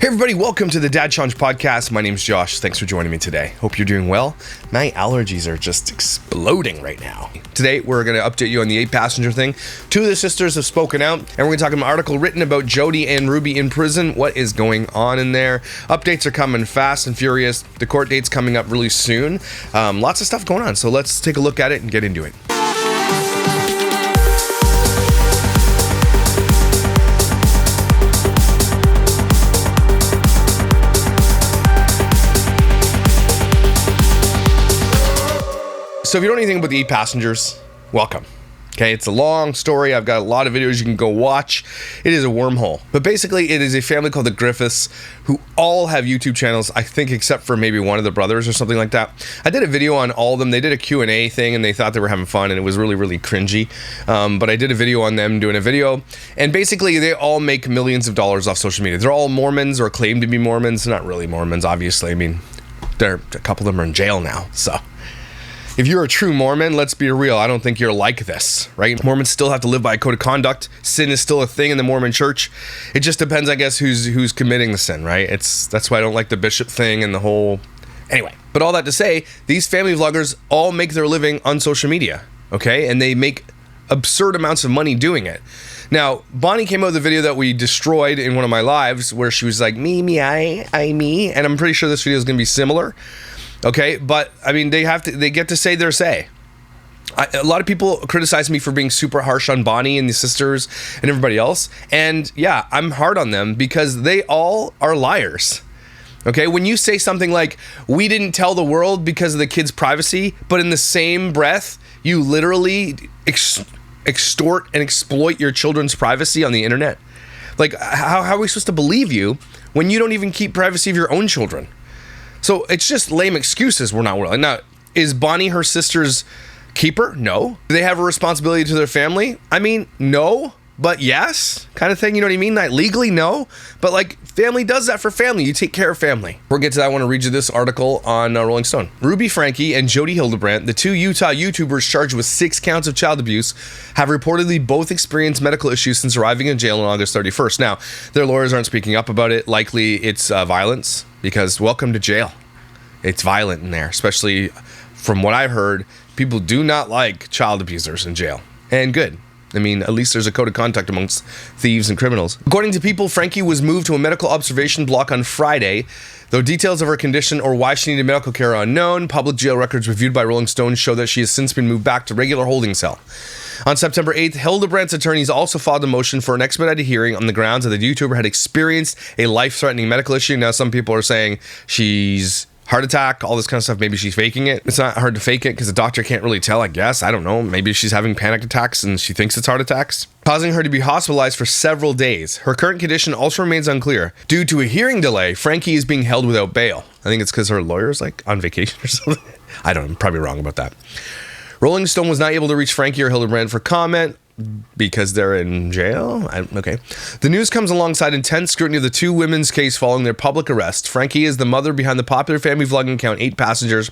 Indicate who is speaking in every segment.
Speaker 1: Everybody, welcome to the Dad Challenge podcast. My name's Josh. Thanks for joining me today. Hope you're doing well. My allergies are just exploding right now. Today, we're going to update you on the 8-passenger thing. Two of the sisters have spoken out, and we're going to talk about an article written about Jody and Ruby in prison. What is going on in there? Updates are coming fast and furious. The court date's coming up really soon. Lots of stuff going on, so let's take a look at it and get into it. So if you don't know anything about the 8 passengers, welcome. Okay, it's a long story. I've got a lot of videos you can go watch. It is a wormhole. But basically, it is a family called the Griffiths who all have YouTube channels, I think except for maybe one of the brothers or something like that. I did a video on all of them. They did a Q&A thing and they thought they were having fun and it was really, really cringy. But I did a video on them doing a video. And basically, they all make millions of dollars off social media. They're all Mormons or claim to be Mormons. Not really Mormons, obviously. I mean, a couple of them are in jail now, so... If you're a true Mormon, let's be real, I don't think you're like this, right? Mormons still have to live by a code of conduct. Sin is still a thing in the Mormon church. It just depends, I guess, who's committing the sin, right? That's why I don't like the bishop thing and the whole... Anyway, but all that to say, these family vloggers all make their living on social media, okay? And they make absurd amounts of money doing it. Now, Bonnie came out with a video that we destroyed in one of my lives where she was like, me, I, me, and I'm pretty sure this video is going to be similar. Okay, but I mean, they get to say their say. A lot of people criticize me for being super harsh on Bonnie and the sisters and everybody else. And yeah, I'm hard on them because they all are liars. Okay, when you say something like, we didn't tell the world because of the kids' privacy, but in the same breath, you literally extort and exploit your children's privacy on the internet. Like, how are we supposed to believe you when you don't even keep privacy of your own children? So it's just lame excuses we're not willing. Now, is Bonnie her sister's keeper? No. Do they have a responsibility to their family? I mean, no, but yes, kind of thing. You know what I mean? Not legally, no. But like, family does that for family. You take care of family. We'll get to that. I want to read you this article on Rolling Stone. Ruby Franke and Jody Hildebrandt, the two Utah YouTubers charged with 6 counts of child abuse, have reportedly both experienced medical issues since arriving in jail on August 31st. Now, their lawyers aren't speaking up about it. Likely it's violence. Because welcome to jail. It's violent in there, especially from what I've heard. People do not like child abusers in jail. And good. I mean, at least there's a code of conduct amongst thieves and criminals. According to People, Franke was moved to a medical observation block on Friday. Though details of her condition or why she needed medical care are unknown, public jail records reviewed by Rolling Stone show that she has since been moved back to regular holding cell. On September 8th, Hildebrandt's attorneys also filed a motion for an expedited hearing on the grounds that the YouTuber had experienced a life-threatening medical issue. Now, some people are saying she's heart attack, all this kind of stuff. Maybe she's faking it. It's not hard to fake it because the doctor can't really tell, I guess. I don't know. Maybe she's having panic attacks and she thinks it's heart attacks, causing her to be hospitalized for several days. Her current condition also remains unclear. Due to a hearing delay, Franke is being held without bail. I think it's because her lawyer's like on vacation or something. I don't know. I'm probably wrong about that. Rolling Stone was not able to reach Franke or Hildebrandt for comment because they're in jail? Okay. The news comes alongside intense scrutiny of the two women's case following their public arrest. Franke is the mother behind the popular family vlogging account 8 Passengers.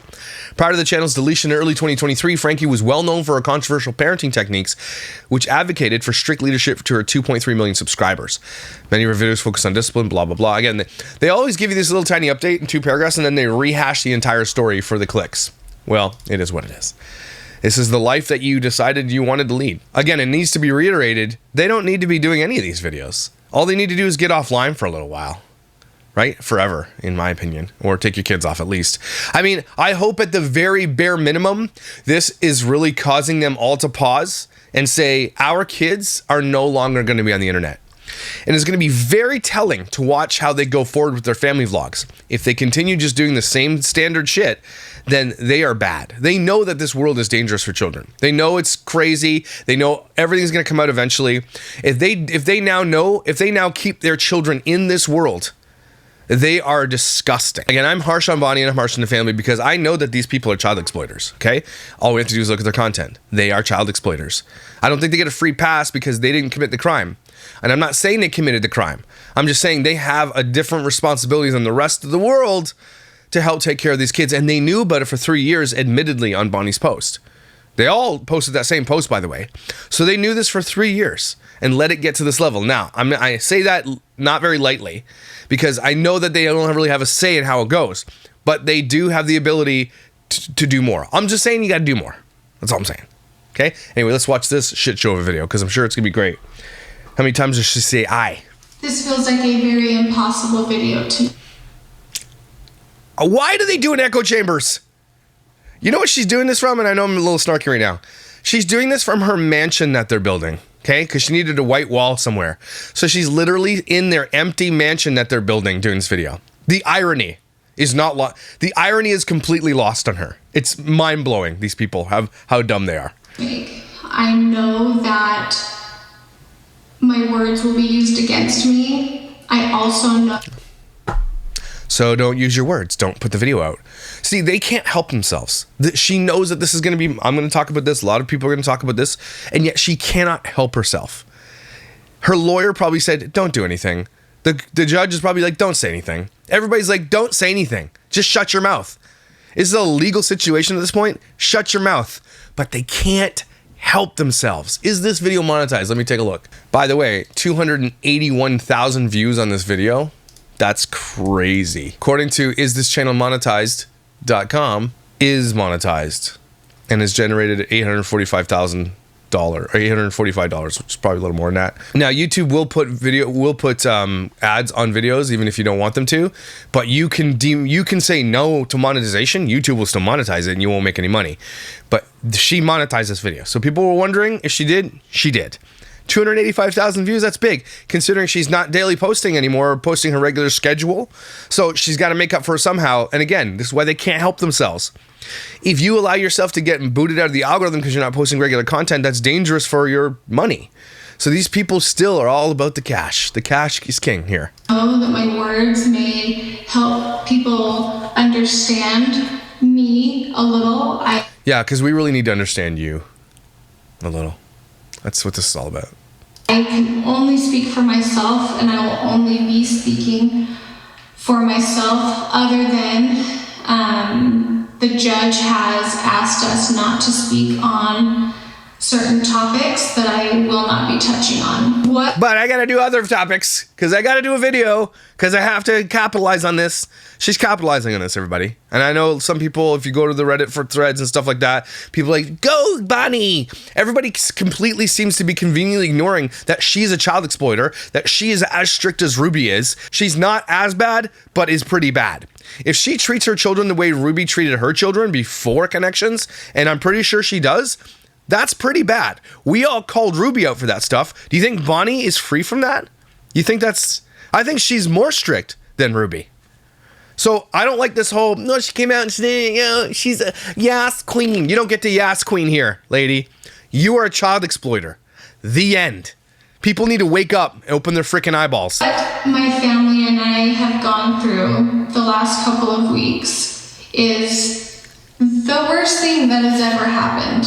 Speaker 1: Prior to the channel's deletion in early 2023, Franke was well known for her controversial parenting techniques, which advocated for strict leadership to her 2.3 million subscribers. Many of her videos focus on discipline, blah, blah, blah. Again, they always give you this little tiny update in 2 paragraphs, and then they rehash the entire story for the clicks. Well, it is what it is. This is the life that you decided you wanted to lead. Again, it needs to be reiterated, they don't need to be doing any of these videos. All they need to do is get offline for a little while. Right? Forever, in my opinion. Or take your kids off at least. I mean, I hope at the very bare minimum, this is really causing them all to pause and say, our kids are no longer going to be on the internet. And it's going to be very telling to watch how they go forward with their family vlogs. If they continue just doing the same standard shit, then they are bad. They know that this world is dangerous for children. They know it's crazy. They know everything's going to come out eventually. If they now keep their children in this world, they are disgusting. Again, I'm harsh on Bonnie and I'm harsh on the family because I know that these people are child exploiters, okay? All we have to do is look at their content. They are child exploiters. I don't think they get a free pass because they didn't commit the crime. And I'm not saying they committed the crime. I'm just saying they have a different responsibility than the rest of the world to help take care of these kids. And they knew about it for 3 years, admittedly, on Bonnie's post. They all posted that same post, by the way. So they knew this for 3 years and let it get to this level. Now, I say that not very lightly because I know that they don't really have a say in how it goes, but they do have the ability to do more. I'm just saying you got to do more. That's all I'm saying. Okay? Anyway, let's watch this shit show of a video because I'm sure it's going to be great. How many times does she say I?
Speaker 2: This feels like a very impossible video to...
Speaker 1: Why do they do it in echo chambers? You know what she's doing this from? And I know I'm a little snarky right now. She's doing this from her mansion that they're building. Okay? Because she needed a white wall somewhere. So she's literally in their empty mansion that they're building doing this video. The irony is not the irony is completely lost on her. It's mind-blowing, these people, how dumb they are.
Speaker 2: I know that my words will be used against me. I also know...
Speaker 1: So don't use your words. Don't put the video out. See, they can't help themselves. She knows that this is going to be... I'm going to talk about this. A lot of people are going to talk about this. And yet she cannot help herself. Her lawyer probably said, don't do anything. The judge is probably like, don't say anything. Everybody's like, don't say anything. Just shut your mouth. This is a legal situation at this point. Shut your mouth. But they can't help themselves. Is this video monetized? Let me take a look. By the way, 281,000 views on this video. That's crazy. According to isthischannelmonetized.com, is monetized and has generated $845,000 or $845, which is probably a little more than that. Now, YouTube will put ads on videos even if you don't want them to, but you can say no to monetization. YouTube will still monetize it and you won't make any money. But she monetized this video. So people were wondering if she did. She did. 285,000 views, that's big, considering she's not daily posting anymore or posting her regular schedule. So she's got to make up for it somehow. And again, this is why they can't help themselves. If you allow yourself to get booted out of the algorithm because you're not posting regular content, that's dangerous for your money. So these people still are all about the cash. The cash is king here.
Speaker 2: I know that my words may help people understand me a little.
Speaker 1: Yeah, because we really need to understand you a little. That's what this is all about.
Speaker 2: I can only speak for myself, and I will only be speaking for myself, other than the judge has asked us not to speak on certain topics that I will not be touching on.
Speaker 1: But I gotta do other topics, because I gotta do a video, because I have to capitalize on this. She's capitalizing on this, everybody. And I know some people, if you go to the Reddit for threads and stuff like that, people are like, go Bonnie! Everybody completely seems to be conveniently ignoring that she's a child exploiter, that she is as strict as Ruby is. She's not as bad, but is pretty bad. If she treats her children the way Ruby treated her children before Connexions, and I'm pretty sure she does, that's pretty bad. We all called Ruby out for that stuff. Do you think Bonnie is free from that? You think that's... I think she's more strict than Ruby. So I don't like this whole, no, she came out and said, you know, she's a Yas queen. You don't get to Yas queen here, lady. You are a child exploiter. The end. People need to wake up and open their freaking eyeballs.
Speaker 2: What my family and I have gone through the last couple of weeks is the worst thing that has ever happened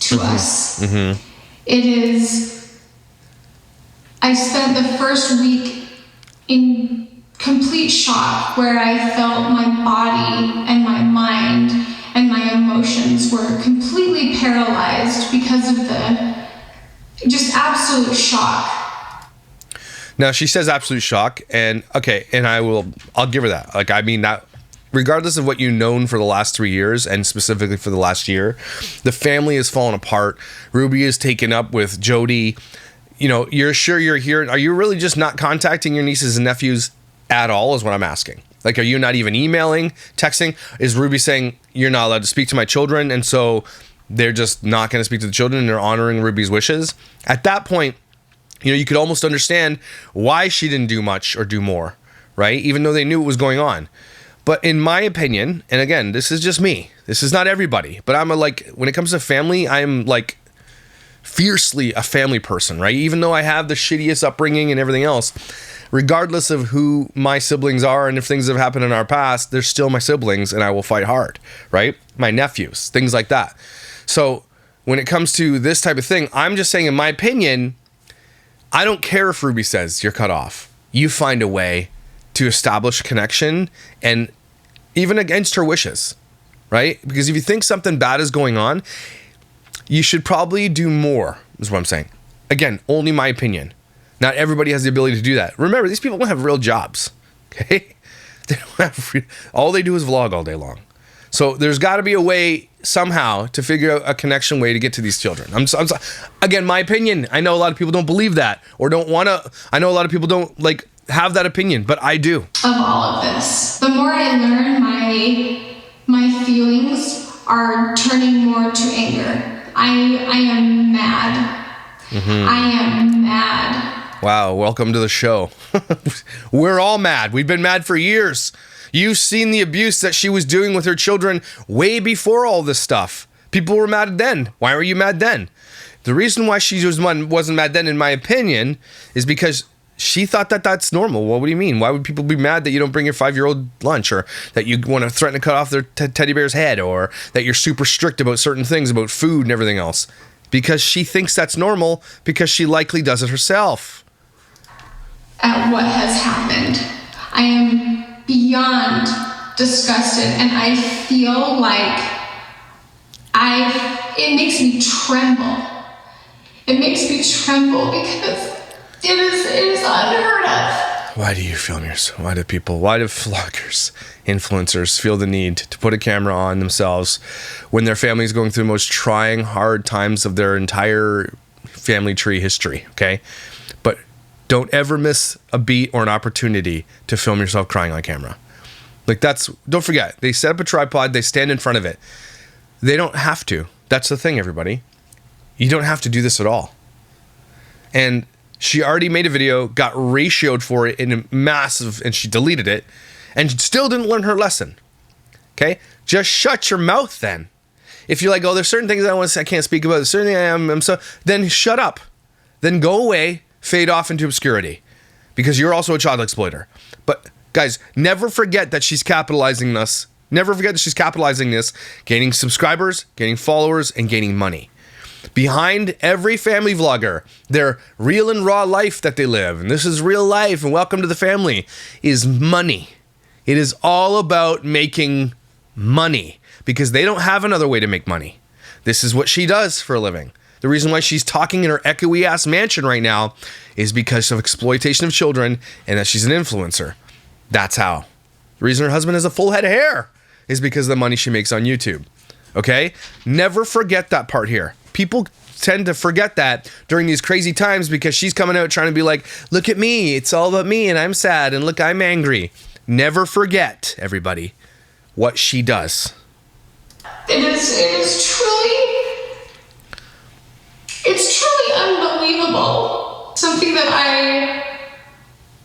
Speaker 2: to us.
Speaker 1: Mm-hmm.
Speaker 2: It is... I spent the first week in complete shock, where I felt my body and my mind and my emotions were completely paralyzed because of the just absolute shock.
Speaker 1: Now, she says absolute shock, and okay, and I'll give her that. Like, I mean, that regardless of what you've known for the last 3 years, and specifically for the last year, the family has fallen apart. Ruby is taken up with Jody. You know, you're sure you're here. Are you really just not contacting your nieces and nephews at all, is what I'm asking. Like, are you not even emailing, texting? Is Ruby saying, you're not allowed to speak to my children, and so they're just not going to speak to the children and they're honoring Ruby's wishes? At that point, you know, you could almost understand why she didn't do much or do more, right? Even though they knew what was going on. But in my opinion, and again, this is just me, this is not everybody, but when it comes to family, I'm like fiercely a family person, right? Even though I have the shittiest upbringing and everything else, regardless of who my siblings are and if things have happened in our past, they're still my siblings and I will fight hard, right? My nephews, things like that. So when it comes to this type of thing, I'm just saying, in my opinion, I don't care if Ruby says you're cut off. You find a way to establish a connection, and even against her wishes, right? Because if you think something bad is going on, you should probably do more, is what I'm saying. Again, only my opinion. Not everybody has the ability to do that. Remember, these people don't have real jobs, okay? They don't have all they do is vlog all day long. So there's got to be a way somehow to figure out a connection way to get to these children. Again, my opinion. I know a lot of people don't believe that or don't want to. I know a lot of people don't like have that opinion, but I do.
Speaker 2: Of all of this, the more I learn, my feelings are turning more to anger. I am mad. I am mad.
Speaker 1: Wow, welcome to the show. We're all mad. We've been mad for years. You've seen the abuse that she was doing with her children way before all this stuff. People were mad then. Why were you mad then? The reason why she wasn't mad then, in my opinion, is because she thought that that's normal. Well, what do you mean? Why would people be mad that you don't bring your 5-year-old lunch, or that you want to threaten to cut off their teddy bear's head, or that you're super strict about certain things, about food and everything else? Because she thinks that's normal, because she likely does it herself.
Speaker 2: At what has happened, I am beyond disgusted, and I feel like it makes me tremble. It makes me tremble because it is unheard of.
Speaker 1: Why do you film yourself? Why do vloggers, influencers feel the need to put a camera on themselves when their family is going through the most trying, hard times of their entire family tree history, okay? But don't ever miss a beat or an opportunity to film yourself crying on camera. Like don't forget, they set up a tripod, they stand in front of it. They don't have to. That's the thing, everybody. You don't have to do this at all. And she already made a video, got ratioed for it in a massive, and she deleted it, and still didn't learn her lesson. Okay? Just shut your mouth then. If you're like, oh, there's certain things I can't speak about, there's certain things then shut up. Then go away, fade off into obscurity, because you're also a child exploiter. But guys, never forget that she's capitalizing this. Never forget that she's capitalizing this, gaining subscribers, gaining followers, and gaining money. Behind every family vlogger, their real and raw life that they live, and this is real life, and welcome to the family, is money. It is all about making money, because they don't have another way to make money. This is what she does for a living. The reason why she's talking in her echoey ass mansion right now is because of exploitation of children, and that she's an influencer. That's how. The reason her husband has a full head of hair is because of the money she makes on YouTube. Okay? Never forget that part here. People tend to forget that during these crazy times because she's coming out trying to be like, look at me, it's all about me, and I'm sad, and look, I'm angry. Never forget, everybody, what she does.
Speaker 2: It's truly unbelievable. Something that I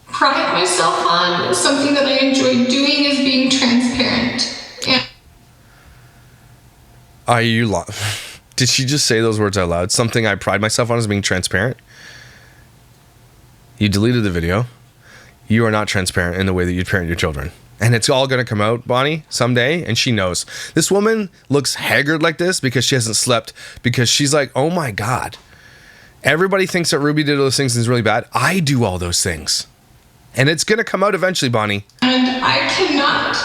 Speaker 2: pride myself on, something that I enjoy doing, is being transparent. Yeah.
Speaker 1: Are you Did she just say those words out loud? Something I pride myself on is being transparent? You deleted the video. You are not transparent in the way that you parent your children. And it's all going to come out, Bonnie, someday, and she knows. This woman looks haggard like this because she hasn't slept, because she's like, oh my God. Everybody thinks that Ruby did all those things and is really bad. I do all those things. And it's going to come out eventually, Bonnie.
Speaker 2: And I cannot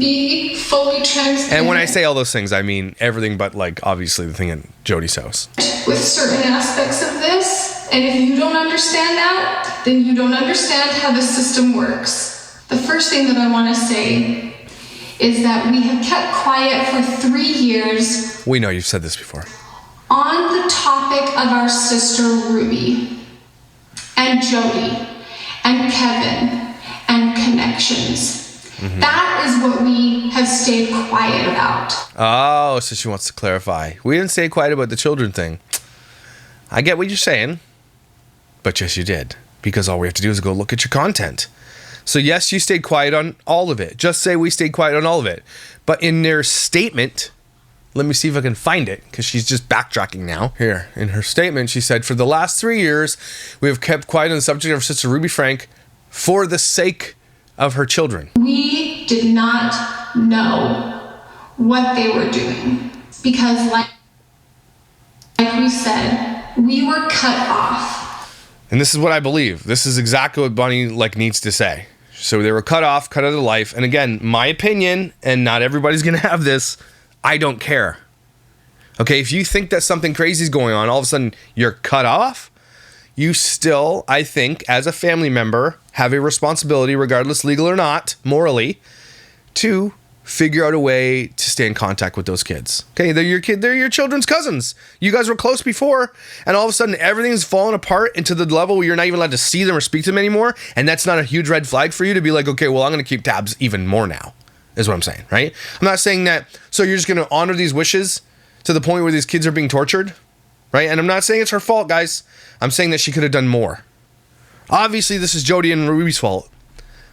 Speaker 2: be fully transparent.
Speaker 1: And when I say all those things, I mean everything but, like, obviously the thing in Jody's house.
Speaker 2: With certain aspects of this, and if you don't understand that, then you don't understand how the system works. The first thing that I want to say is that we have kept quiet for 3 years.
Speaker 1: We know you've said this before.
Speaker 2: On the topic of our sister Ruby, and Jody, and Kevin, and connections. Mm-hmm. That is what we have stayed quiet about.
Speaker 1: Oh, so she wants to clarify. We didn't stay quiet about the children thing. I get what you're saying. But yes, you did. Because all we have to do is go look at your content. So yes, you stayed quiet on all of it. Just say we stayed quiet on all of it. But in their statement, let me see if I can find it, because she's just backtracking now. Here, in her statement, she said, for the last 3 years, we have kept quiet on the subject of her sister Ruby Frank for the sake of her children.
Speaker 2: We did not know what they were doing because, like we said, we were cut off.
Speaker 1: And this is what I believe. This is exactly what Bonnie needs to say. So they were cut off, cut out of their life. And again, my opinion, and not everybody's going to have this, I don't care. Okay, if you think that something crazy is going on, all of a sudden you're cut off, you still, I think, as a family member, have a responsibility, regardless legal or not, morally, to figure out a way to stay in contact with those kids. Okay, they're your children's cousins. You guys were close before, and all of a sudden everything's fallen apart into the level where you're not even allowed to see them or speak to them anymore, and that's not a huge red flag for you to be like, okay, well, I'm going to keep tabs even more now, is what I'm saying, right? I'm not saying that, so you're just going to honor these wishes to the point where these kids are being tortured, right? And I'm not saying it's her fault, guys. I'm saying that she could have done more. Obviously, this is Jody and Ruby's fault,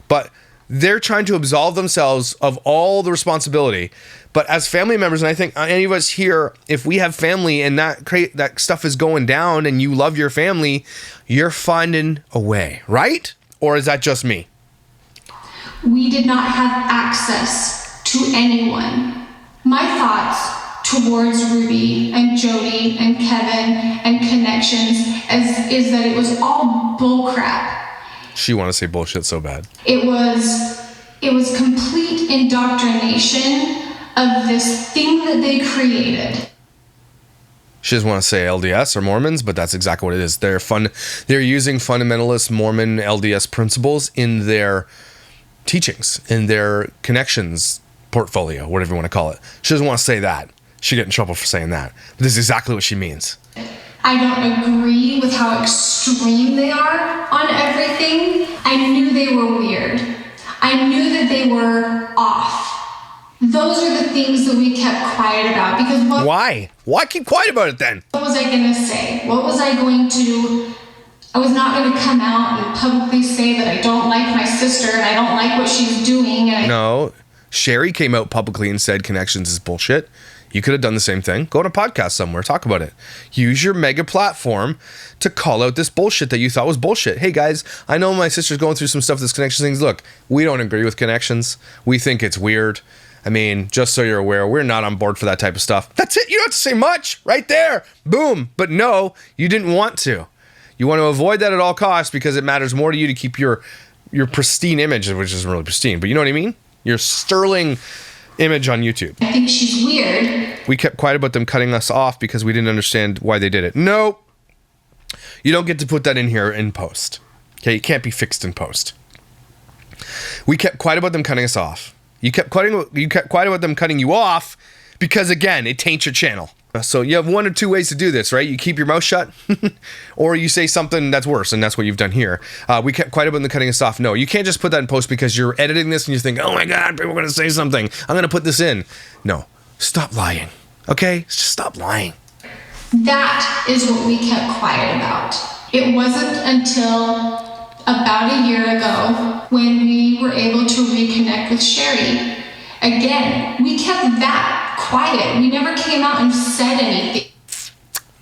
Speaker 1: but they're trying to absolve themselves of all the responsibility. But as family members, and I think any of us here, if we have family and that stuff is going down and you love your family, you're finding a way, right? Or is that just me?
Speaker 2: We did not have access to anyone. My thoughts towards Ruby and Jody and Kevin and Connections is that it was all bullcrap.
Speaker 1: She want to say bullshit so bad.
Speaker 2: It was complete indoctrination of this thing that they created.
Speaker 1: She doesn't want to say LDS or Mormons, but that's exactly what it is. They're using fundamentalist Mormon LDS principles in their teachings, in their connections portfolio, whatever you want to call it. She doesn't want to say that. She'd get in trouble for saying that. But this is exactly what she means.
Speaker 2: I don't agree with how extreme they are on everything. I knew they were weird. I knew that they were off. Those are the things that we kept quiet about because
Speaker 1: Why? Why keep quiet about it then?
Speaker 2: What was I going to say? What was I going to do? I was not going to come out and publicly say that I don't like my sister and I don't like what she's doing.
Speaker 1: No, Sherry came out publicly and said Connections is bullshit. You could have done the same thing. Go on a podcast somewhere. Talk about it. Use your mega platform to call out this bullshit that you thought was bullshit. Hey, guys, I know my sister's going through some stuff with this Connections things. Look, we don't agree with Connections. We think it's weird. I mean, just so you're aware, we're not on board for that type of stuff. That's it. You don't have to say much. Right there. Boom. But no, you didn't want to. You want to avoid that at all costs because it matters more to you to keep your pristine image, which isn't really pristine, but you know what I mean? Your sterling image on YouTube.
Speaker 2: I think she's weird.
Speaker 1: We kept quiet about them cutting us off because we didn't understand why they did it. No, you don't get to put that in here in post. Okay, it can't be fixed in post. We kept quiet about them cutting us off. You kept quiet about them cutting you off because, again, it taints your channel. So you have one or two ways to do this, right? You keep your mouth shut or you say something that's worse, and that's what you've done here. We kept quiet about them cutting us off. No, you can't just put that in post because you're editing this and you think, oh my God, people are going to say something. I'm going to put this in. No, stop lying, okay? Just stop lying.
Speaker 2: That is what we kept quiet about. It wasn't until about a year ago when we were able to reconnect with Sherry. Again, we kept that quiet. We never came out and said anything.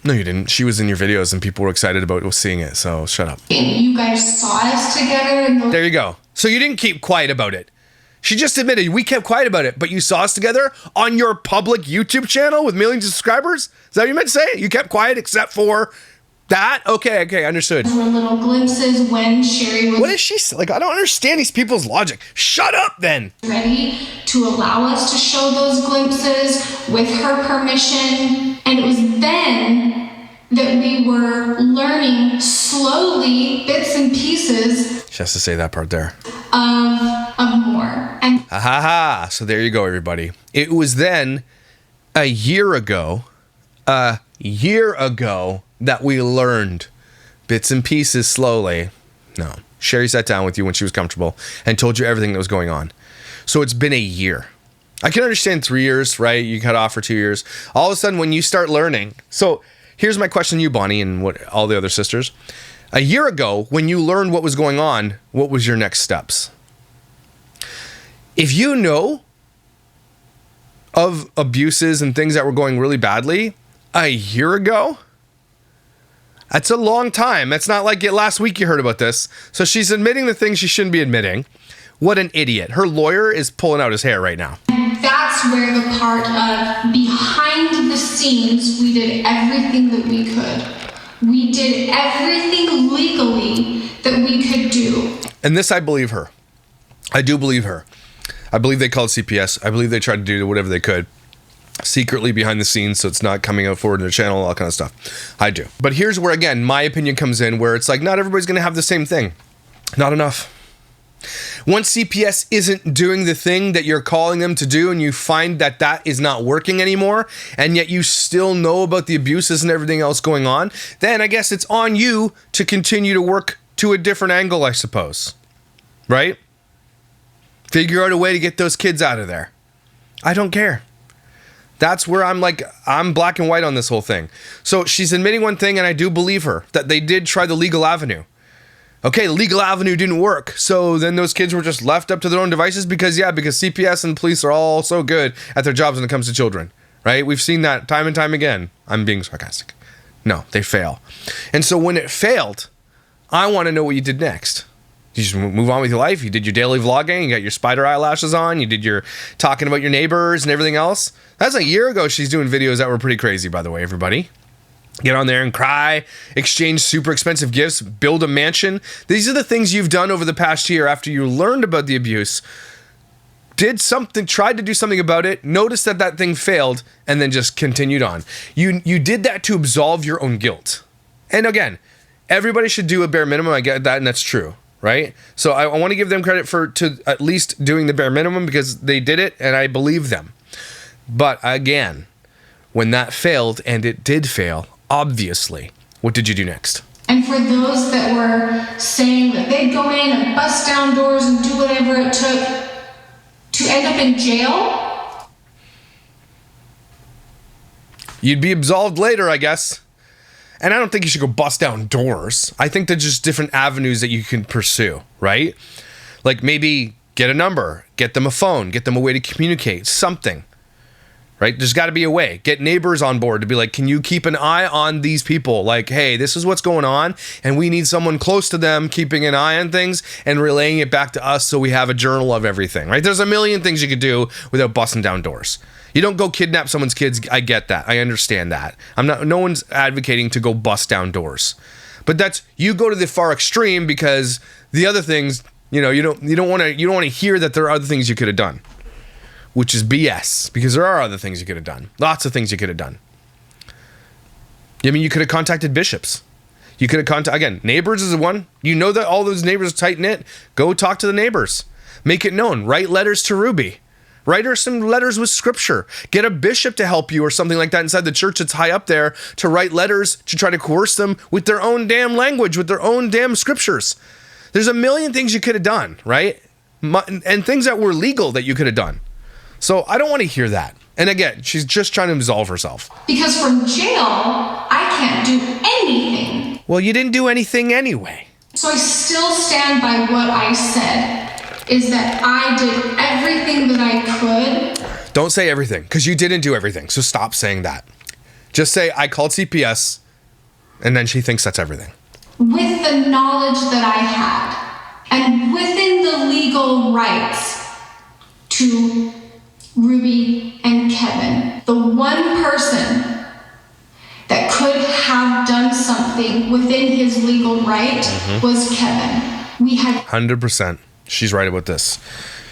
Speaker 1: No, you didn't. She was in your videos and people were excited about seeing it, so shut up.
Speaker 2: You guys saw us together.
Speaker 1: There you go. So you didn't keep quiet about it. She just admitted we kept quiet about it, but you saw us together on your public YouTube channel with millions of subscribers? Is that what you meant to say? You kept quiet except for that? Okay, understood.
Speaker 2: There were little glimpses when Sherry was...
Speaker 1: What is she... Like, I don't understand these people's logic. Shut up, then!
Speaker 2: ...ready to allow us to show those glimpses with her permission. And it was then that we were learning slowly, bits and pieces...
Speaker 1: She has to say that part there.
Speaker 2: ...of more. And...
Speaker 1: Ha ha ha! So there you go, everybody. It was then, a year ago, that we learned bits and pieces slowly. No. Sherry sat down with you when she was comfortable and told you everything that was going on. So it's been a year. I can understand 3 years, right? You cut off for 2 years. All of a sudden, when you start learning. So here's my question to you, Bonnie, and what all the other sisters. A year ago, when you learned what was going on, what was your next steps? If you know of abuses and things that were going really badly a year ago, that's a long time. It's not like last week you heard about this. So she's admitting the things she shouldn't be admitting. What an idiot. Her lawyer is pulling out his hair right now.
Speaker 2: That's where the part of behind the scenes, we did everything that we could. We did everything legally that we could do.
Speaker 1: And this, I believe her. I do believe her. I believe they called CPS. I believe they tried to do whatever they could secretly behind the scenes so it's not coming out forward in the channel, all that kind of stuff. I do. But here's where, again, my opinion comes in, where it's like, not everybody's going to have the same thing. Not enough. Once CPS isn't doing the thing that you're calling them to do, and you find that that is not working anymore, and yet you still know about the abuses and everything else going on, then I guess it's on you to continue to work to a different angle, I suppose. Right? Figure out a way to get those kids out of there. I don't care. That's where I'm like, I'm black and white on this whole thing. So she's admitting one thing, and I do believe her, that they did try the legal avenue. Okay, the legal avenue didn't work. So then those kids were just left up to their own devices because CPS and police are all so good at their jobs when it comes to children, right? We've seen that time and time again. I'm being sarcastic. No, they fail. And so when it failed, I want to know what you did next. You just move on with your life. You did your daily vlogging. You got your spider eyelashes on. You did your talking about your neighbors and everything else. That's a year ago she's doing videos that were pretty crazy, by the way, everybody. Get on there and cry, exchange super expensive gifts, build a mansion. These are the things you've done over the past year after you learned about the abuse, did something, tried to do something about it, noticed that that thing failed, and then just continued on. You did that to absolve your own guilt. And again, everybody should do a bare minimum. I get that, and that's true, right? So I want to give them credit to at least doing the bare minimum because they did it, and I believe them. But again, when that failed, and it did fail, obviously, what did you do next?
Speaker 2: And for those that were saying that they'd go in and bust down doors and do whatever it took to end up in jail,
Speaker 1: you'd be absolved later, I guess. And I don't think you should go bust down doors. I think there's just different avenues that you can pursue, right? Like maybe get a number, get them a phone, get them a way to communicate, something. Right? There's got to be a way. Get neighbors on board to be like, can you keep an eye on these people? Like, hey, this is what's going on, and we need someone close to them keeping an eye on things and relaying it back to us so we have a journal of everything, right? There's a million things you could do without busting down doors. You don't go kidnap someone's kids. I get that. I understand that. No one's advocating to go bust down doors. But that's, you go to the far extreme because the other things, you don't want to hear that there are other things you could have done. Which is BS, because there are other things you could have done. Lots of things you could have done. I mean, you could have contacted bishops. You could have contacted, again, neighbors is the one. You know that all those neighbors are tight-knit. Go talk to the neighbors. Make it known. Write letters to Ruby. Write her some letters with scripture. Get a bishop to help you or something like that inside the church that's high up there to write letters to try to coerce them with their own damn language, with their own damn scriptures. There's a million things you could have done, right? And things that were legal that you could have done. So I don't want to hear that. And again, she's just trying to absolve herself.
Speaker 2: Because from jail, I can't do anything.
Speaker 1: Well, you didn't do anything anyway.
Speaker 2: So I still stand by what I said, is that I did everything that I could.
Speaker 1: Don't say everything, because you didn't do everything. So stop saying that. Just say, I called CPS, and then she thinks that's everything.
Speaker 2: With the knowledge that I had, and within the legal rights to Ruby and Kevin, the one person that could have done something within his legal right was Kevin. We had
Speaker 1: 100%. She's right about this.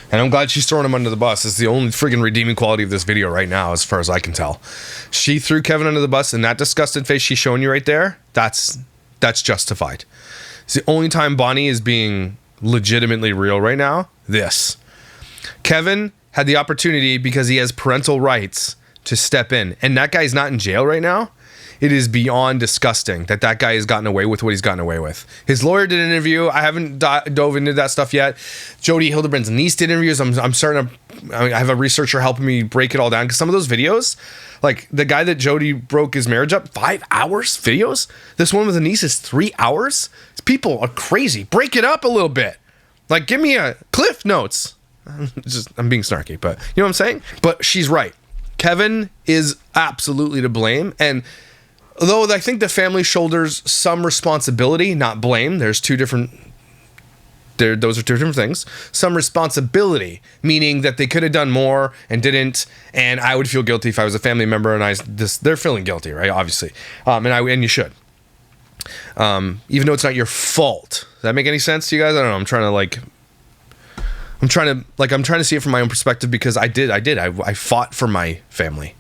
Speaker 1: And I'm glad she's throwing him under the bus. It's the only friggin' redeeming quality of this video right now, as far as I can tell. She threw Kevin under the bus, and that disgusted face she's showing you right there, that's justified. It's the only time Bonnie is being legitimately real right now. This. Kevin had the opportunity, because he has parental rights, to step in. And that guy's not in jail right now. It is beyond disgusting that guy has gotten away with what he's gotten away with. His lawyer did an interview. I haven't dove into that stuff yet. Jody Hildebrand's niece did interviews. I'm starting to... I have a researcher helping me break it all down, because some of those videos, like the guy that Jody broke his marriage up, 5 hours videos. This one with the niece is 3 hours. People are crazy. Break it up a little bit. Like, give me a Cliff Notes. I'm being snarky, but you know what I'm saying? But she's right. Kevin is absolutely to blame. And though I think the family shoulders some responsibility, not blame, those are two different things. Some responsibility, meaning that they could have done more and didn't. And I would feel guilty if I was a family member, and they're feeling guilty, right? Obviously. And you should. Even though it's not your fault. Does that make any sense to you guys? I don't know. I'm trying to I'm trying to see it from my own perspective because I fought for my family.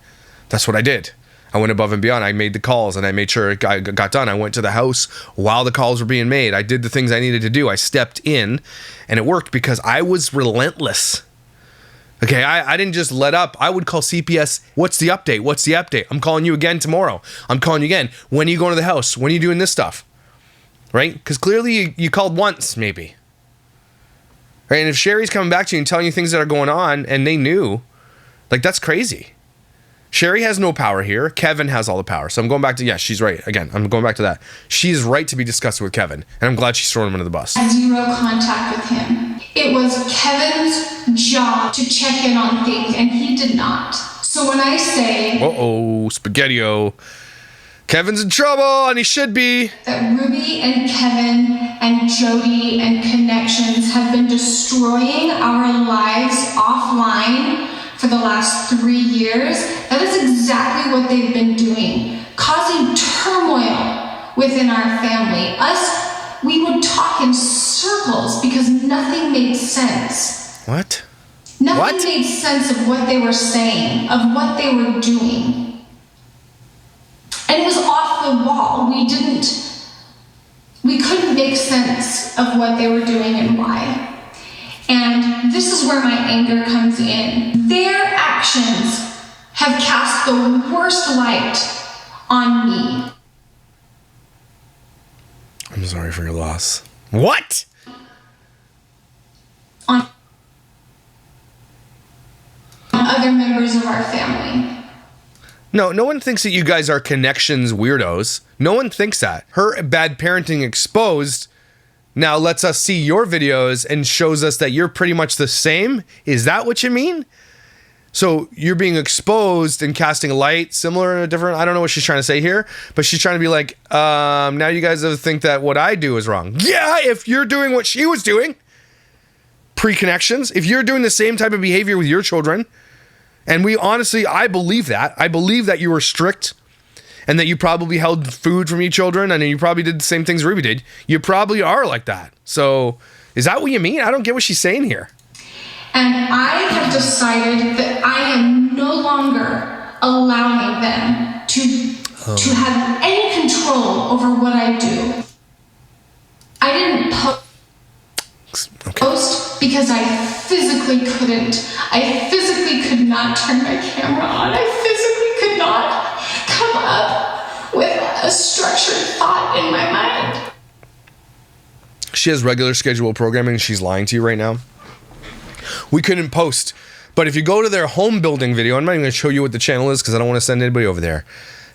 Speaker 1: That's what I did. I went above and beyond. I made the calls and I made sure it got done. I went to the house while the calls were being made. I did the things I needed to do. I stepped in and it worked because I was relentless. Okay, I didn't just let up. I would call CPS. What's the update? What's the update? I'm calling you again tomorrow. I'm calling you again. When are you going to the house? When are you doing this stuff? Right? Because clearly you called once, maybe. Right? And if Sherry's coming back to you and telling you things that are going on and they knew, like, that's crazy. Sherry has no power here. Kevin has all the power. So I'm going back to, yeah, she's right. Again, I'm going back to that. She's right to be discussing with Kevin. And I'm glad she's throwing him under the bus.
Speaker 2: Zero contact with him. It was Kevin's job to check in on things, and he did not. So when I say...
Speaker 1: Uh-oh, Spaghetti-O. Kevin's in trouble, and he should be.
Speaker 2: That Ruby and Kevin and Jody and Connections have been destroying our lives offline for the last 3 years. That is exactly what they've been doing, causing turmoil within our family. We would talk in circles because nothing made sense.
Speaker 1: What?
Speaker 2: Nothing made sense of what they were saying, of what they were doing. And it was off the wall. We couldn't make sense of what they were doing and why. And this is where my anger comes in. Their actions have cast the worst light on me.
Speaker 1: I'm sorry for your loss. What?
Speaker 2: On other members of our family.
Speaker 1: No one thinks that you guys are Connections weirdos. No one thinks that. Her bad parenting exposed now lets us see your videos and shows us that you're pretty much the same. Is that what you mean? So you're being exposed and casting a light, similar or different. I don't know what she's trying to say here, but she's trying to be like, now you guys think that what I do is wrong. Yeah, if you're doing what she was doing, pre-Connections, if you're doing the same type of behavior with your children, and I believe that. I believe that you were strict and that you probably held food from your children and you probably did the same things Ruby did. You probably are like that. So is that what you mean? I don't get what she's saying here.
Speaker 2: And I have decided that I am no longer allowing them to have any control over what I do. I didn't post because I physically couldn't. I physically could not turn my camera on. I physically could not come up with a structured thought in my mind.
Speaker 1: She has regular scheduled programming and she's lying to you right now. We couldn't post. But if you go to their home building video, I'm not even going to show you what the channel is because I don't want to send anybody over there.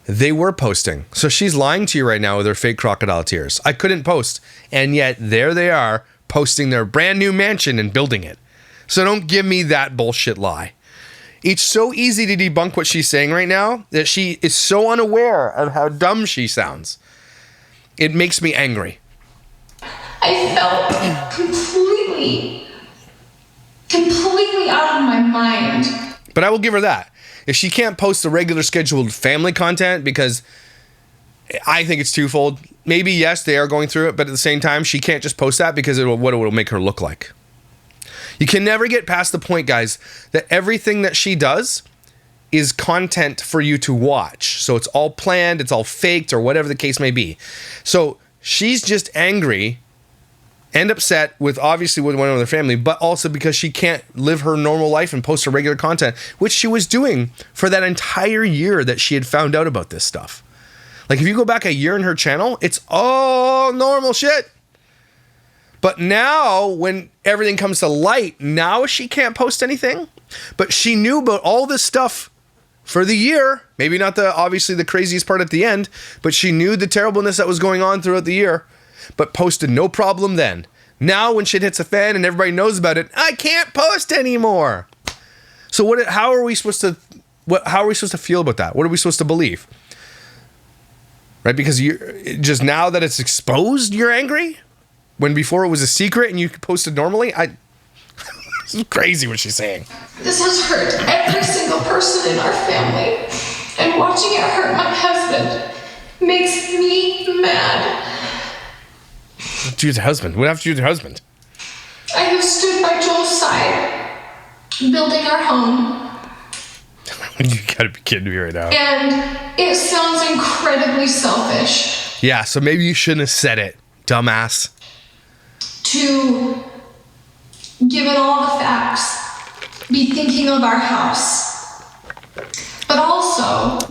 Speaker 1: They were posting. So she's lying to you right now with her fake crocodile tears. I couldn't post. And yet there they are posting their brand new mansion and building it. So don't give me that bullshit lie. It's so easy to debunk what she's saying right now that she is so unaware of how dumb she sounds. It makes me angry.
Speaker 2: I felt completely out of my mind.
Speaker 1: But I will give her that. If she can't post the regular scheduled family content, because I think it's twofold. Maybe, yes, they are going through it, but at the same time, she can't just post that because what it will make her look like. You can never get past the point, guys, that everything that she does is content for you to watch. So it's all planned, it's all faked, or whatever the case may be. So she's just angry and upset with obviously what went on with her family, but also because she can't live her normal life and post her regular content, which she was doing for that entire year that she had found out about this stuff. Like if you go back a year in her channel, it's all normal shit. But now when everything comes to light, now she can't post anything. But she knew about all this stuff for the year. Maybe not obviously the craziest part at the end, but she knew the terribleness that was going on throughout the year, but posted no problem then. Now when shit hits a fan and everybody knows about it, I can't post anymore. So how are we supposed to feel about that? What are we supposed to believe? Right? Because just now that it's exposed, you're angry? When before it was a secret and you posted normally? This is crazy what she's saying.
Speaker 2: This has hurt every single person in our family. And watching it hurt my husband makes me mad.
Speaker 1: Do your husband. What have to do with your husband?
Speaker 2: I have stood by Joel's side building our home.
Speaker 1: You gotta be kidding me right now.
Speaker 2: And it sounds incredibly selfish.
Speaker 1: Yeah, so maybe you shouldn't have said it, dumbass.
Speaker 2: To, given all the facts, be thinking of our house.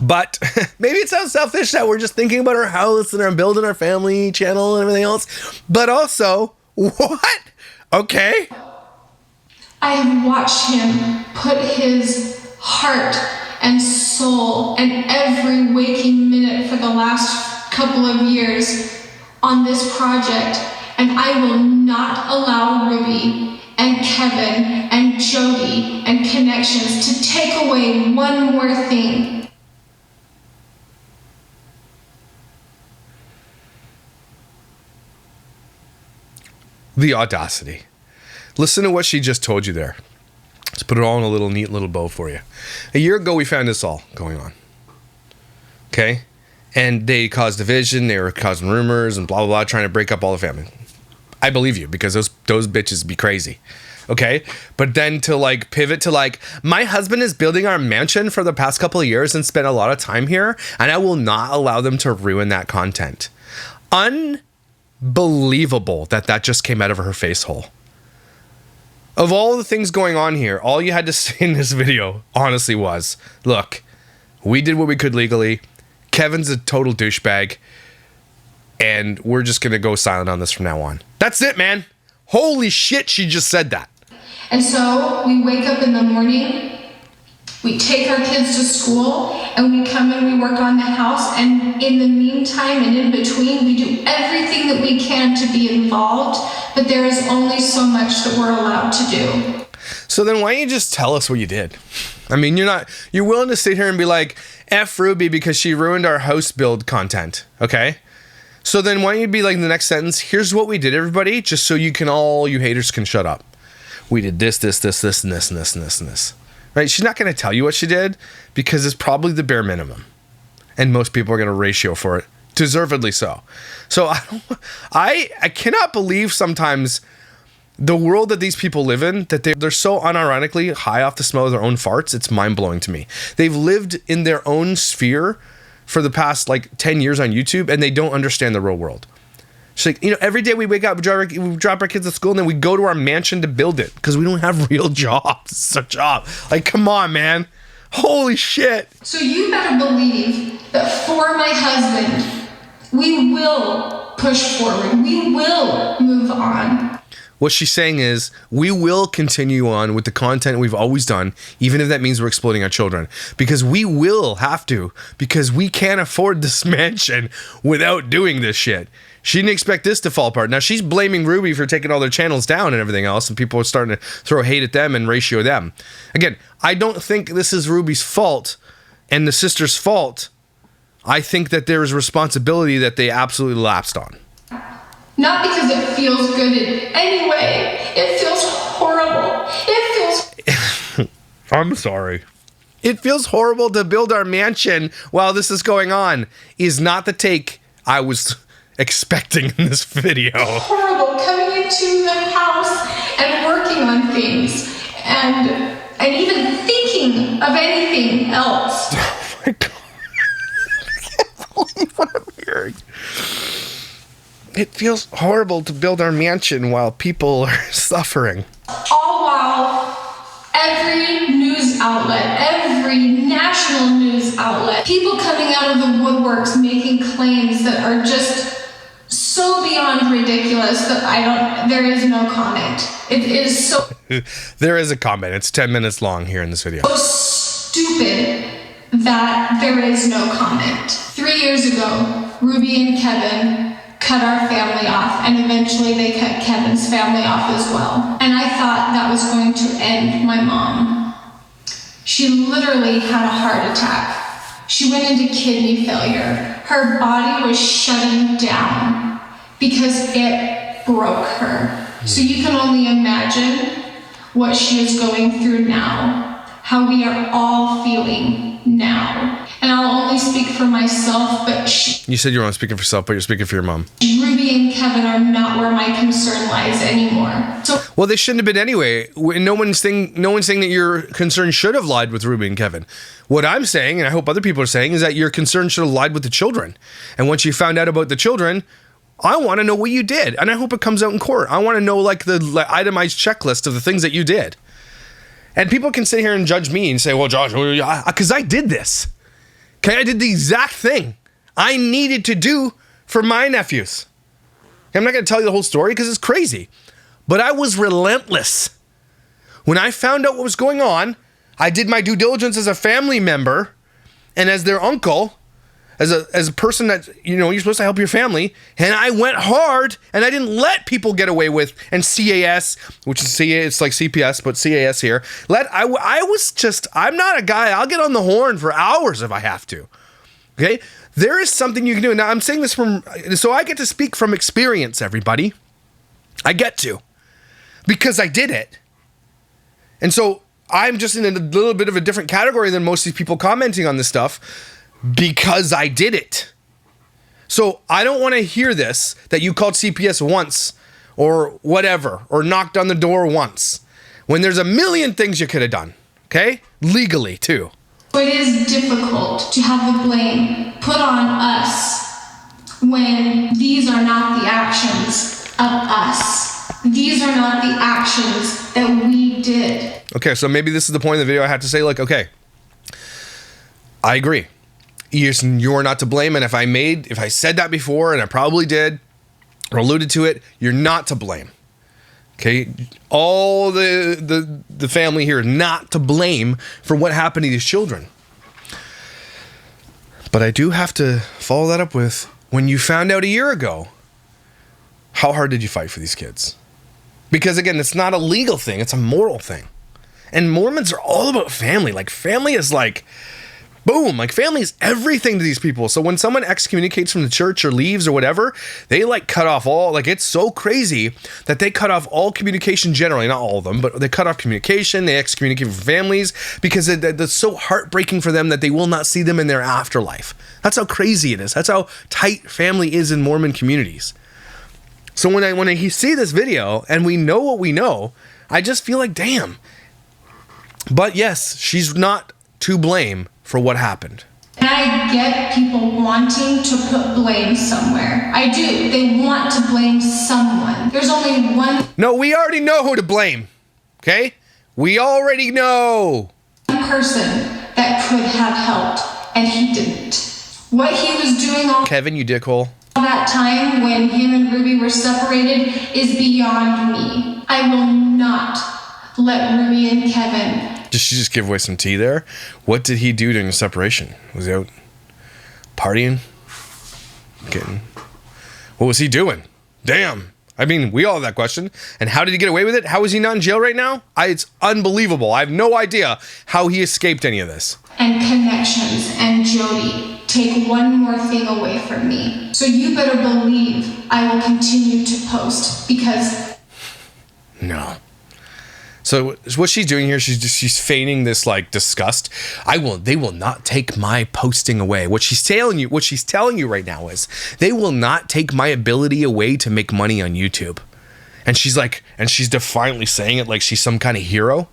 Speaker 2: But
Speaker 1: maybe it sounds selfish that we're just thinking about our house and our building our family channel and everything else. But also, what? Okay.
Speaker 2: I have watched him put his heart and soul and every waking minute for the last couple of years on this project, and I will not allow Ruby and Kevin and Jody and Connections to take away one more thing.
Speaker 1: The audacity. Listen to what she just told you there. Let's put it all in a little neat little bow for you. A year ago, we found this all going on. Okay? And they caused division, they were causing rumors and blah, blah, blah, trying to break up all the family. I believe you, because those bitches be crazy. Okay? But then to like pivot to like, my husband is building our mansion for the past couple of years and spent a lot of time here, and I will not allow them to ruin that content. Unbelievable that just came out of her face hole. Of all the things going on here, all you had to say in this video, honestly, was, look, we did what we could legally. Kevin's a total douchebag, and we're just going to go silent on this from now on. That's it, man. Holy shit, she just said that.
Speaker 2: And so we wake up in the morning, we take our kids to school, and we come and we work on the house, and in the meantime and in between, we do everything that we can to be involved, but there is only so much that we're allowed to do.
Speaker 1: So then why don't you just tell us what you did? I mean, you're willing to sit here and be like, F Ruby because she ruined our house build content, okay? So then why don't you be like in the next sentence, here's what we did, everybody, just so you haters can shut up. We did this, and this, and this, and this, and this, and this. Right? She's not going to tell you what she did because it's probably the bare minimum. And most people are going to ratio for it. Deservedly so. So I cannot believe sometimes the world that these people live in, that they're so unironically high off the smell of their own farts. It's mind-blowing to me. They've lived in their own sphere for the past like 10 years on YouTube, and they don't understand the real world. She's like, every day we wake up, we drop our kids at school, and then we go to our mansion to build it because we don't have real jobs. It's a job. Like, come on, man. Holy shit.
Speaker 2: So you better believe that for my husband, we will push forward. We will move on.
Speaker 1: What she's saying is, we will continue on with the content we've always done, even if that means we're exploiting our children. Because we will have to, because we can't afford this mansion without doing this shit. She didn't expect this to fall apart. Now, she's blaming Ruby for taking all their channels down and everything else, and people are starting to throw hate at them and ratio them. Again, I don't think this is Ruby's fault and the sister's fault. I think that there is responsibility that they absolutely lapsed on.
Speaker 2: Not because it feels good in any way. It feels horrible.
Speaker 1: I'm sorry. It feels horrible to build our mansion while this is going on is not the take I was expecting in this video.
Speaker 2: Horrible coming into the house and working on things and even thinking of anything else.
Speaker 1: Oh my God. I can't believe what I'm hearing. It feels horrible to build our mansion while people are suffering.
Speaker 2: All while every news outlet, every national news outlet, people coming out of the woodworks making claims that are just so beyond ridiculous that there is no comment. It is so...
Speaker 1: There is a comment. It's 10 minutes long here in this video.
Speaker 2: So stupid that there is no comment. 3 years ago, Ruby and Kevin cut our family off, and eventually they cut Kevin's family off as well. And I thought that was going to end my mom. She literally had a heart attack. She went into kidney failure. Her body was shutting down because it broke her. So you can only imagine what she is going through now, how we are all feeling now. and I'll only speak for myself, but
Speaker 1: You said you're only speaking for yourself, but you're speaking for your mom.
Speaker 2: Ruby and Kevin are not where my concern lies anymore. So,
Speaker 1: well, they shouldn't have been anyway. No one's saying that your concern should have lied with Ruby and Kevin. What I'm saying, and I hope other people are saying, is that your concern should have lied with the children. And once you found out about the children, I want to know what you did, and I hope it comes out in court. I want to know like the itemized checklist of the things that you did. And people can sit here and judge me and say, well, Josh, because I did this. Okay, I did the exact thing I needed to do for my nephews. I'm not going to tell you the whole story because it's crazy. But I was relentless. When I found out what was going on, I did my due diligence as a family member and as their uncle, as a person that, you're supposed to help your family. And I went hard and I didn't let people get away with, and CAS, which is it's like CPS, but CAS here. I'm not a guy, I'll get on the horn for hours if I have to. Okay? There is something you can do. Now I'm saying this so I get to speak from experience, everybody. I get to. Because I did it. And so I'm just in a little bit of a different category than most of these people commenting on this stuff. Because I did it. So I don't want to hear this, that you called CPS once or whatever, or knocked on the door once, when there's a million things you could have done, okay? Legally, too.
Speaker 2: It is difficult to have the blame put on us when these are not the actions of us. These are not the actions that we did. Okay,
Speaker 1: so maybe this is the point of the video I have to say, like, okay, I agree. You're not to blame, and if I said that before, and I probably did, or alluded to it, you're not to blame. Okay? All the family here is not to blame for what happened to these children. But I do have to follow that up with, when you found out a year ago, how hard did you fight for these kids? Because again, it's not a legal thing, it's a moral thing. And Mormons are all about family. Like, family is like, boom, like family is everything to these people. So when someone excommunicates from the church or leaves or whatever, they like cut off all, like it's so crazy that they cut off all communication generally, not all of them, but they cut off communication, they excommunicate from families because it's so heartbreaking for them that they will not see them in their afterlife. That's how crazy it is. That's how tight family is in Mormon communities. So when I see this video and we know what we know, I just feel like, damn. But yes, she's not to blame for what happened.
Speaker 2: And I get people wanting to put blame somewhere. I do. They want to blame someone. There's only one.
Speaker 1: No, we already know who to blame. Okay? We already know.
Speaker 2: One person that could have helped, and he didn't. What he was doing all
Speaker 1: Kevin, you dickhole.
Speaker 2: That time when him and Ruby were separated is beyond me. I will not let Ruby and Kevin.
Speaker 1: Did she just give away some tea there? What did he do during the separation? Was he out partying? What was he doing? Damn. I mean, we all have that question. And how did he get away with it? How is he not in jail right now? It's unbelievable. I have no idea how he escaped any of this.
Speaker 2: And Connections and Jody take one more thing away from me. So you better believe I will continue to post because...
Speaker 1: No. So what she's doing here, she's feigning this like disgust. They will not take my posting away. What she's telling you right now is they will not take my ability away to make money on YouTube. And she's defiantly saying it like she's some kind of hero.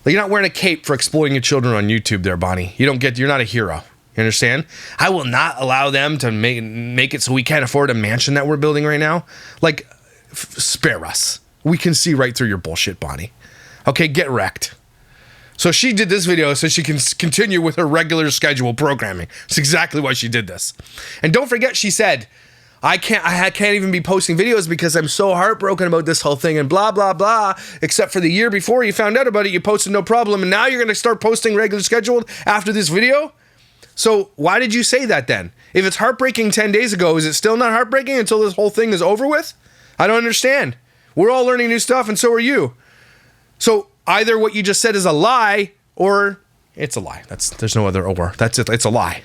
Speaker 1: Like, you're not wearing a cape for exploiting your children on YouTube there, Bonnie. You're not a hero. You understand? I will not allow them to make it so we can't afford a mansion that we're building right now. Like, spare us. We can see right through your bullshit, Bonnie. Okay, get wrecked. So she did this video so she can continue with her regular schedule programming. That's exactly why she did this. And don't forget, she said, I can't even be posting videos because I'm so heartbroken about this whole thing and blah, blah, blah. Except for the year before you found out about it, you posted no problem. And now you're going to start posting regular scheduled after this video? So why did you say that then? If it's heartbreaking 10 days ago, is it still not heartbreaking until this whole thing is over with? I don't understand. We're all learning new stuff, and so are you. So either what you just said is a lie, or it's a lie. There's no other or. That's it. It's a lie.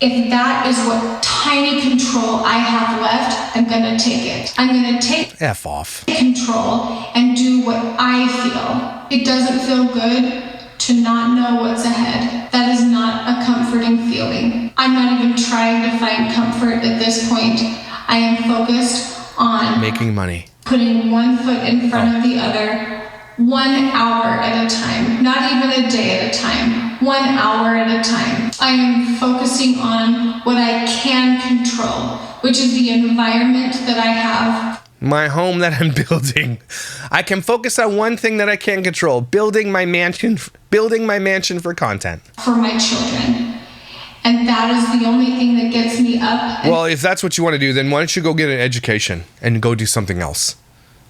Speaker 2: If that is what tiny control I have left, I'm gonna take it. I'm gonna take
Speaker 1: F off.
Speaker 2: Control and do what I feel. It doesn't feel good, to not know what's ahead. That is not a comforting feeling. I'm not even trying to find comfort at this point. I am focused on
Speaker 1: making money,
Speaker 2: putting one foot in front of the other, 1 hour at a time, not even a day at a time, 1 hour at a time. I am focusing on what I can control, which is the environment that I have.
Speaker 1: My home that I'm building. I can focus on one thing that I can control, building my mansion for content.
Speaker 2: For my children. And that is the only thing that gets me up.
Speaker 1: Well, if that's what you want to do, then why don't you go get an education and go do something else?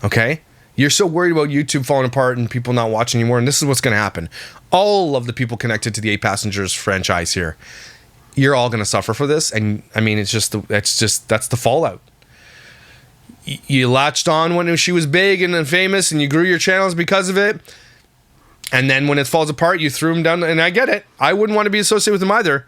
Speaker 1: Okay? You're so worried about YouTube falling apart and people not watching anymore, and this is what's going to happen. All of the people connected to the 8 Passengers franchise here, you're all going to suffer for this, and I mean, that's the fallout. You latched on when she was big and famous, and you grew your channels because of it, and then when it falls apart, you threw them down, and I get it. I wouldn't want to be associated with them either,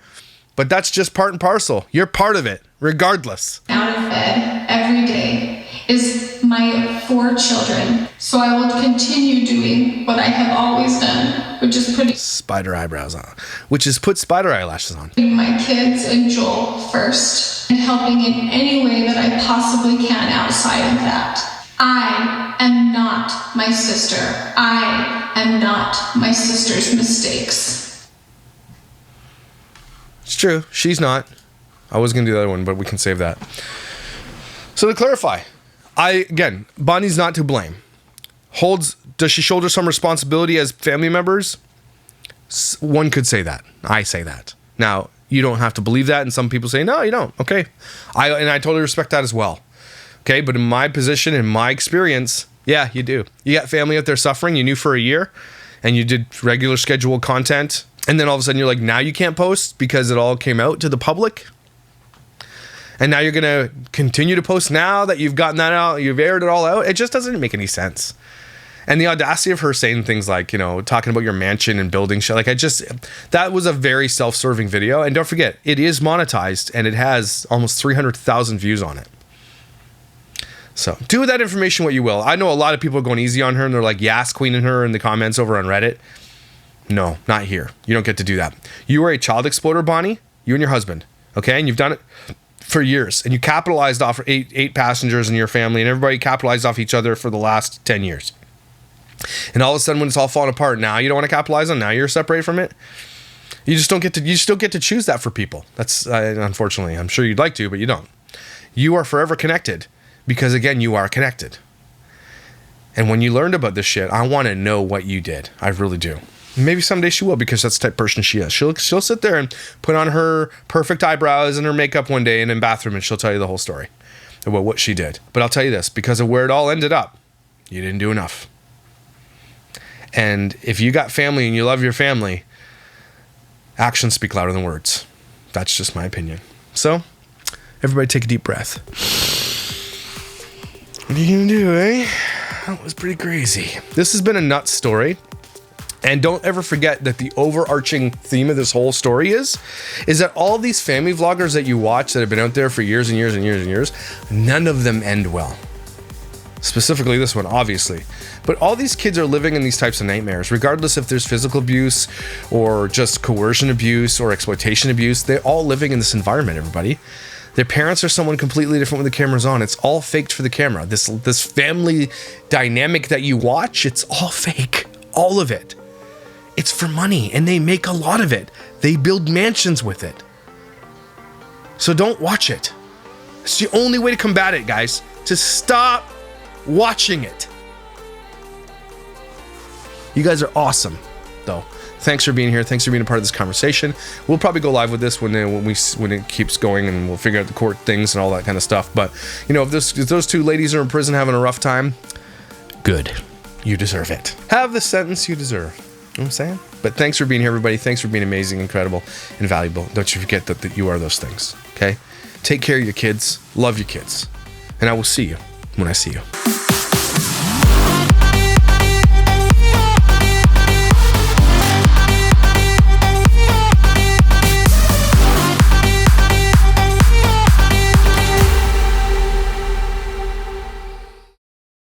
Speaker 1: but that's just part and parcel. You're part of it, regardless.
Speaker 2: Out of bed every day is my 4 children. So I will continue doing what I have always done, which is putting
Speaker 1: spider eyebrows on, which is put spider eyelashes on.
Speaker 2: My kids and Joel first, and helping in any way that I possibly can outside of that. I am not my sister. I am not my sister's mistakes.
Speaker 1: It's true. She's not. I was going to do the other one, but we can save that. So to clarify, Bonnie's not to blame. Does she shoulder some responsibility as family members? One could say that. I say that. Now, you don't have to believe that, and some people say, no, you don't. Okay. I totally respect that as well. Okay, but in my position, in my experience, yeah, you do. You got family out there suffering, you knew for a year, and you did regular scheduled content, and then all of a sudden you're like, now you can't post because it all came out to the public? And now you're going to continue to post now that you've gotten that out, you've aired it all out? It just doesn't make any sense. And the audacity of her saying things like, talking about your mansion and building shit, that was a very self-serving video. And don't forget, it is monetized and it has almost 300,000 views on it. So do with that information what you will. I know a lot of people are going easy on her and they're like, yes, queening her in the comments over on Reddit. No, not here. You don't get to do that. You are a child exploiter, Bonnie, you and your husband. Okay. And you've done it for years, and you capitalized off 8 passengers in your family, and everybody capitalized off each other for the last 10 years. And all of a sudden, when it's all falling apart, now you don't want to capitalize on. Now you're separated from it. You just don't get to. You still get to choose that for people. That's unfortunately. I'm sure you'd like to, but you don't. You are forever connected because again, you are connected. And when you learned about this shit, I want to know what you did. I really do. Maybe someday she will, because that's the type of person she is. She'll sit there and put on her perfect eyebrows and her makeup one day in a bathroom, and she'll tell you the whole story about what she did. But I'll tell you this, because of where it all ended up, you didn't do enough. And if you got family and you love your family, actions speak louder than words. That's just my opinion. So, everybody take a deep breath. What are you gonna do, eh? That was pretty crazy. This has been a nuts story. And don't ever forget that the overarching theme of this whole story is that all these family vloggers that you watch that have been out there for years and years and years and years, none of them end well. Specifically this one, obviously. But all these kids are living in these types of nightmares, regardless if there's physical abuse or just coercion abuse or exploitation abuse. They're all living in this environment, everybody. Their parents are someone completely different when the camera's on. It's all faked for the camera. This family dynamic that you watch, it's all fake. All of it. It's for money, and they make a lot of it. They build mansions with it. So don't watch it. It's the only way to combat it, guys. To stop watching it. You guys are awesome, though. Thanks for being here. Thanks for being a part of this conversation. We'll probably go live with this when it keeps going, and we'll figure out the court things and all that kind of stuff. But if those 2 ladies are in prison having a rough time, good. You deserve it. Have the sentence you deserve. You know what I'm saying? But thanks for being here, everybody. Thanks for being amazing, incredible, and valuable. Don't you forget that you are those things, okay? Take care of your kids. Love your kids. And I will see you when I see you.